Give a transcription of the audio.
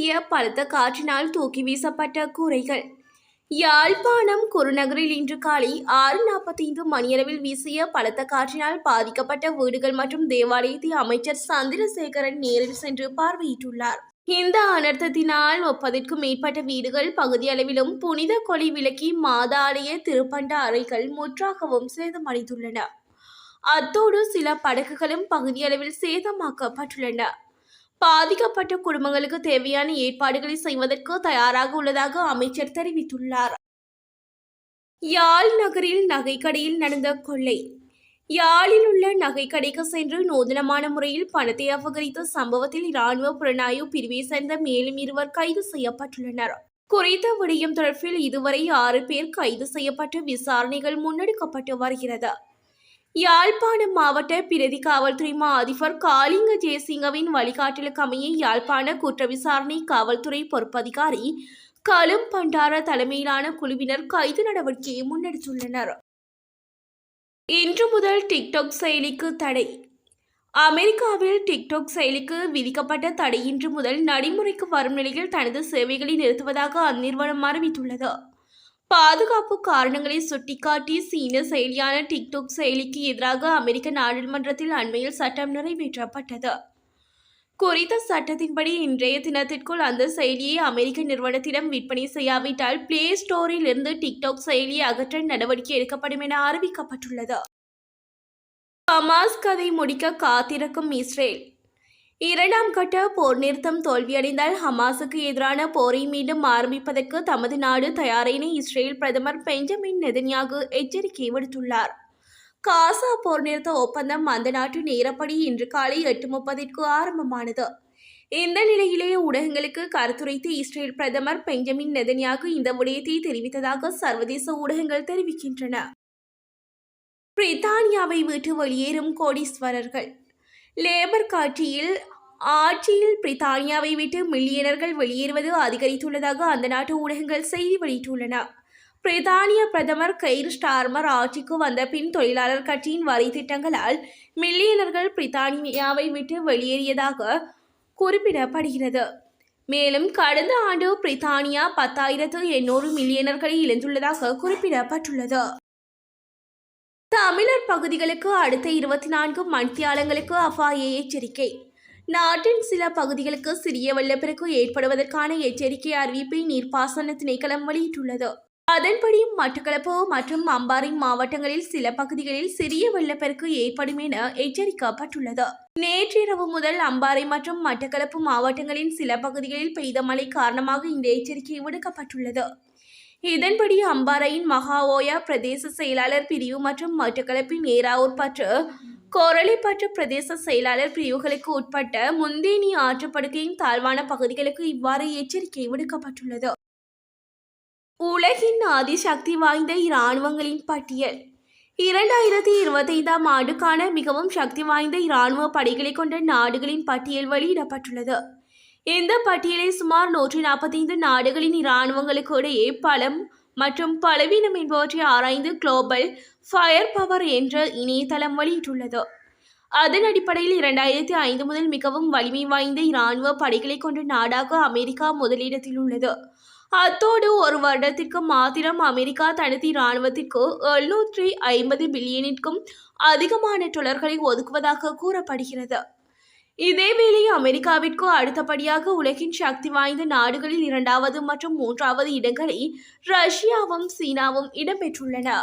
வீசிய பலத்த காற்றினால் தூக்கி வீசப்பட்ட கூரைகள். யாழ்ப்பாணம் குருநகரில் இன்று காலை 6:45 மணியளவில் வீசிய பலத்த காற்றினால் பாதிக்கப்பட்ட வீடுகள் மற்றும் தேவாலயத்தை அமைச்சர் சந்திரசேகரன் நேரில் சென்று பார்வையிட்டுள்ளார். இந்த அனர்த்தத்தினால் 30க்கும் மேற்பட்ட வீடுகள் பகுதியளவிலும் புனித கொலை விளக்கி மாதாலய திருப்பண்ட அறைகள் முற்றாகவும் சேதமடைந்துள்ளன. அத்தோடு சில படகுகளும் பகுதியளவில் சேதமாக்கப்பட்டுள்ளன. பாதிக்கப்பட்ட குடும்பங்களுக்கு தேவையான ஏற்பாடுகளை செய்வதற்கு தயாராக உள்ளதாக அமைச்சர் தெரிவித்துள்ளார். யாழ் நகரில் நகைக்கடையில் நடந்த கொள்ளை. யாழில் உள்ள நகைக்கடைக்கு சென்று நூதனமான முறையில் பணத்தை அபகரித்த சம்பவத்தில் இராணுவ புலனாய்வு பிரிவை சேர்ந்த மேலும் 2 கைது செய்யப்பட்டுள்ளனர். குறித்த விடயம் தொடர்பில் இதுவரை 6 பேர் கைது செய்யப்பட்டு விசாரணைகள் முன்னெடுக்கப்பட்டு வருகிறது. யாழ்ப்பாணம் மாவட்ட பிரதி காவல்துறை மா அதிபர் காளிங்க ஜெயசிங்கவின் வழிகாட்டலுக்கு அமைய யாழ்ப்பாண குற்ற விசாரணை காவல்துறை பொறுப்பதிகாரி கலும் பண்டார தலைமையிலான குழுவினர் கைது நடவடிக்கையை முன்னெடுத்துள்ளனர். இன்று முதல் டிக்டாக் செயலிக்கு தடை. அமெரிக்காவில் டிக்டாக் செயலிக்கு விதிக்கப்பட்ட தடை இன்று முதல் நடைமுறைக்கு வரும் நிலையில் தனது சேவைகளை நிறுத்துவதாக அந்நிறுவனம் அறிவித்துள்ளது. பாதுகாப்பு காரணங்களை சுட்டிக்காட்டி சீன செயலியான டிக்டாக் செயலிக்கு எதிராக அமெரிக்க நாடாளுமன்றத்தில் அண்மையில் சட்டம் நிறைவேற்றப்பட்டது. குறித்த சட்டத்தின்படி இன்றைய தினத்திற்குள் அந்த செயலியை அமெரிக்க நிறுவனத்திடம் விற்பனை செய்யாவிட்டால் பிளே ஸ்டோரில் இருந்து டிக்டாக் செயலியை அகற்ற நடவடிக்கை எடுக்கப்படும் என அறிவிக்கப்பட்டுள்ளது. ஹமாஸ் கதை முடிக்க காத்திருக்கும் இஸ்ரேல். 2ஆம் கட்ட போர் நிறுத்தம் தோல்வியடைந்தால் ஹமாஸுக்கு எதிரான போரை மீண்டும் ஆரம்பிப்பதற்கு தமது நாடு தயார் என இஸ்ரேல் பிரதமர் பெஞ்சமின் நெதன்யாகு எச்சரிக்கை விடுத்துள்ளார். காசா போர் நிறுத்த ஒப்பந்தம் அந்த நாட்டு நேரப்படி இன்று காலை 8:30 ஆரம்பமானது. இந்த நிலையிலே ஊடகங்களுக்கு கருத்துரைத்து இஸ்ரேல் பிரதமர் பெஞ்சமின் நெதன்யாகு இந்த விடயத்தை தெரிவித்ததாக சர்வதேச ஊடகங்கள் தெரிவிக்கின்றன. பிரித்தானியாவை விட்டு வெளியேறும் கோடீஸ்வரர்கள். லேபர் கட்சியில் ஆட்சியில் பிரித்தானியாவை விட்டு மில்லியனர்கள் வெளியேறுவது அதிகரித்துள்ளதாக அந்த நாட்டு ஊடகங்கள் செய்தி வெளியிட்டுள்ளன. பிரித்தானிய பிரதமர் கெய்ர் ஸ்டார்மர் ஆட்சிக்கு வந்த பின் தொழிலாளர் கட்சியின் வரி திட்டங்களால் மில்லியனர்கள் பிரித்தானியாவை விட்டு வெளியேறியதாக குறிப்பிடப்படுகிறது. மேலும் கடந்த ஆண்டு பிரித்தானியா 10,800 மில்லியனர்களை இழந்துள்ளதாக குறிப்பிடப்பட்டுள்ளது. தமிழர் பகுதிகளுக்கு அடுத்த 24 மணித்தியாலங்களுக்கு அபாய எச்சரிக்கை. நாட்டின் சில பகுதிகளுக்கு சிறிய வெள்ளப்பெருக்கு ஏற்படுவதற்கான எச்சரிக்கை அறிவிப்பை நீர்ப்பாசன திணைக்களம் வெளியிட்டுள்ளது. அதன்படி மட்டக்களப்பு மற்றும் அம்பாறை மாவட்டங்களில் சில பகுதிகளில் சிறிய வெள்ளப்பெருக்கு ஏற்படும் என எச்சரிக்கப்பட்டுள்ளது. நேற்றிரவு முதல் அம்பாறை மற்றும் மட்டக்களப்பு மாவட்டங்களின் சில பகுதிகளில் பெய்த மழை காரணமாக இந்த எச்சரிக்கை விடுக்கப்பட்டுள்ளது. இதன்படி அம்பாறையின் மகாஓயா பிரதேச செயலாளர் பிரிவு மற்றும் மட்டக்களப்பின் ஏறாவூர்பற்று கோரளைப்பற்று பிரதேச செயலாளர் பிரிவுகளுக்கு உட்பட்ட முந்தேனி ஆற்றுப்படுகையின் தாழ்வான பகுதிகளுக்கு இவ்வாறு எச்சரிக்கை விடுக்கப்பட்டுள்ளது. உலகின் அதிசக்தி வாய்ந்த இராணுவங்களின் பட்டியல். 2025ஆம் ஆண்டுக்கான மிகவும் சக்தி வாய்ந்த இராணுவ படைகளை கொண்ட நாடுகளின் பட்டியல் வெளியிடப்பட்டுள்ளது. இந்த பட்டியலை சுமார் 145 நாடுகளின் இராணுவங்களுக்கு இடையே பலம் மற்றும் பலவீனம் என்பவற்றை ஆராய்ந்து குளோபல் ஃபயர் பவர் என்ற இணையதளம் வெளியிட்டுள்ளது. அதன் அடிப்படையில் 2005 முதல் மிகவும் வலிமை வாய்ந்த இராணுவ படைகளை கொண்ட நாடாக அமெரிக்கா முதலிடத்தில் உள்ளது. அத்தோடு ஒரு வருடத்திற்கு மாத்திரம் அமெரிக்கா தனது இராணுவத்திற்கு 750 பில்லியனிற்கும் அதிகமான டாலர்களை ஒதுக்குவதாக கூறப்படுகிறது. இதேவேளை அமெரிக்காவிற்கு அடுத்தபடியாக உலகின் சக்தி வாய்ந்த நாடுகளில் 2வது மற்றும் 3வது இடங்களை ரஷ்யாவும் சீனாவும் இடம்பெற்றுள்ளன.